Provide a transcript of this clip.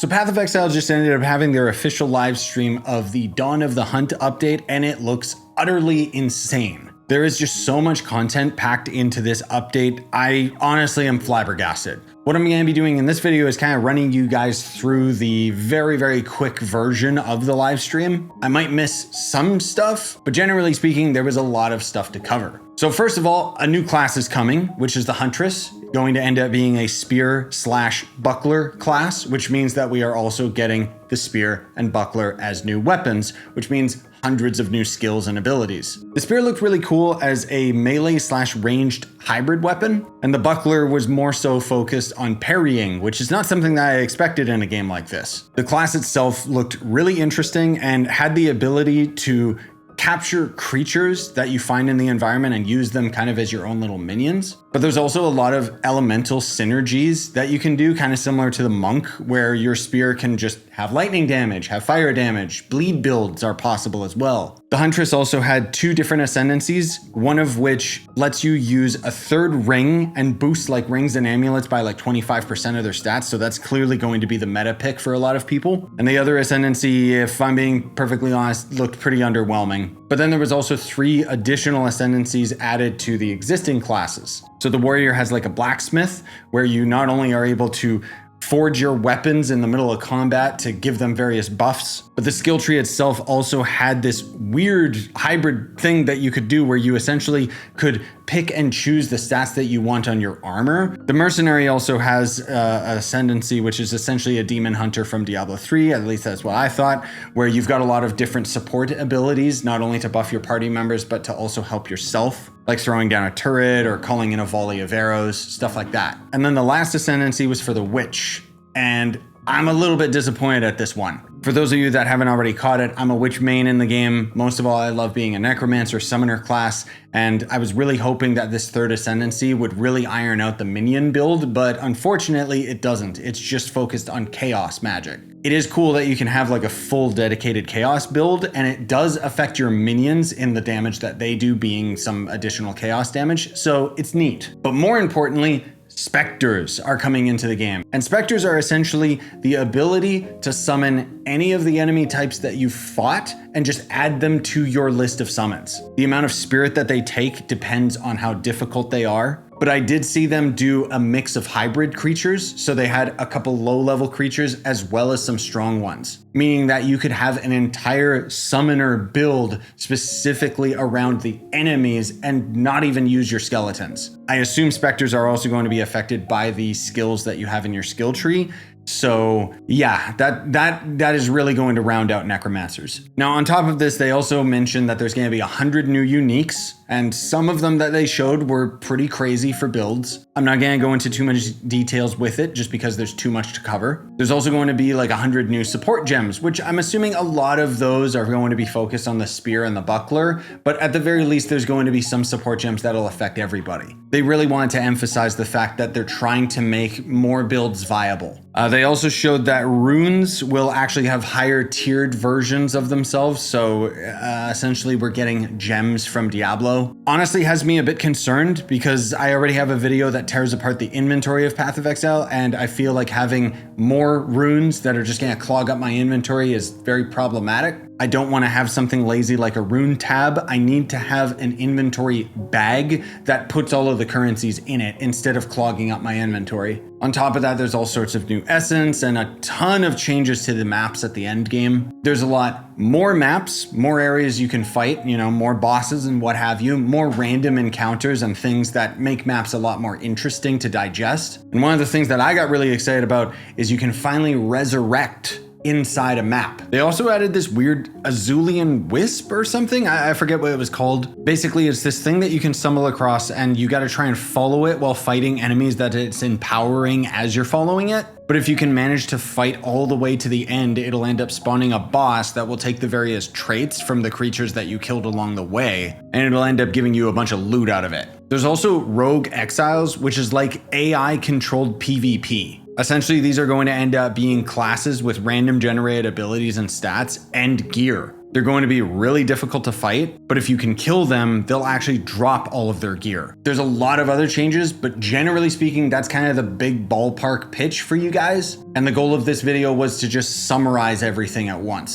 So Path of Exile just ended up having their official live stream of the Dawn of the Hunt update, and it looks utterly insane. There is just so much content packed into this update. I honestly am flabbergasted. What I'm going to be doing in this video is kind of running you guys through the very quick version of the live stream. I might miss some stuff, but generally speaking, there was a lot of stuff to cover. So first of all, a new class is coming, which is the Huntress, going to end up being a spear/buckler class, which means that we are also getting the spear and buckler as new weapons, which means hundreds of new skills and abilities. The spear looked really cool as a melee/ranged hybrid weapon, and the buckler was more so focused on parrying, which is not something that I expected in a game like this. The class itself looked really interesting and had the ability to capture creatures that you find in the environment and use them kind of as your own little minions. But there's also a lot of elemental synergies that you can do, kind of similar to the monk, where your spear can just have lightning damage, have fire damage, bleed builds are possible as well. The Huntress also had 2 different ascendancies, one of which lets you use a 3rd ring and boost like rings and amulets by like 25% of their stats. So that's clearly going to be the meta pick for a lot of people. And the other ascendancy, if I'm being perfectly honest, looked pretty underwhelming. But then there was also 3 additional ascendancies added to the existing classes. So the warrior has like a blacksmith, where you not only are able to forge your weapons in the middle of combat to give them various buffs, but the skill tree itself also had this weird hybrid thing that you could do where you essentially could pick and choose the stats that you want on your armor. The Mercenary also has an Ascendancy, which is essentially a demon hunter from Diablo 3, at least that's what I thought, where you've got a lot of different support abilities, not only to buff your party members, but to also help yourself, like throwing down a turret or calling in a volley of arrows, stuff like that. And then the last Ascendancy was for the Witch, and I'm a little bit disappointed at this one. For those of you that haven't already caught it, I'm a witch main in the game. Most of all, I love being a necromancer summoner class, and I was really hoping that this 3rd ascendancy would really iron out the minion build, but unfortunately it doesn't. It's just focused on chaos magic. It is cool that you can have like a full dedicated chaos build, and it does affect your minions in the damage that they do, being some additional chaos damage, so it's neat. But more importantly, Spectres are coming into the game. And Spectres are essentially the ability to summon any of the enemy types that you fought and just add them to your list of summons. The amount of spirit that they take depends on how difficult they are, but I did see them do a mix of hybrid creatures, so they had a couple low-level creatures as well as some strong ones, meaning that you could have an entire summoner build specifically around the enemies and not even use your skeletons. I assume Spectres are also going to be affected by the skills that you have in your skill tree. So yeah, that is really going to round out necromancers. Now on top of this, they also mentioned that there's going to be 100 new uniques, and some of them that they showed were pretty crazy for builds. I'm not going to go into too much details with it just because there's too much to cover. There's also going to be like 100 new support gems, which I'm assuming a lot of those are going to be focused on the spear and the buckler, but at the very least there's going to be some support gems that'll affect everybody. They really wanted to emphasize the fact that they're trying to make more builds viable. They also showed that runes will actually have higher tiered versions of themselves. So essentially we're getting gems from Diablo. Honestly has me a bit concerned because I already have a video that tears apart the inventory of Path of Exile, and I feel like having more runes that are just gonna clog up my inventory is very problematic. I don't want to have something lazy like a rune tab. I need to have an inventory bag that puts all of the currencies in it instead of clogging up my inventory. On top of that, there's all sorts of new essence and a ton of changes to the maps at the end game. There's a lot more maps, more areas you can fight, you know, more bosses and what have you, more random encounters and things that make maps a lot more interesting to digest. And one of the things that I got really excited about is you can finally resurrect inside a map. They also added this weird Azulian Wisp or something. I forget what it was called. Basically, it's this thing that you can stumble across and you got to try and follow it while fighting enemies that it's empowering as you're following it. But if you can manage to fight all the way to the end, it'll end up spawning a boss that will take the various traits from the creatures that you killed along the way, and it'll end up giving you a bunch of loot out of it. There's also Rogue Exiles, which is like AI controlled PvP. Essentially, these are going to end up being classes with random generated abilities and stats and gear. They're going to be really difficult to fight, but if you can kill them, they'll actually drop all of their gear. There's a lot of other changes, but generally speaking, that's kind of the big ballpark pitch for you guys. And the goal of this video was to just summarize everything at once.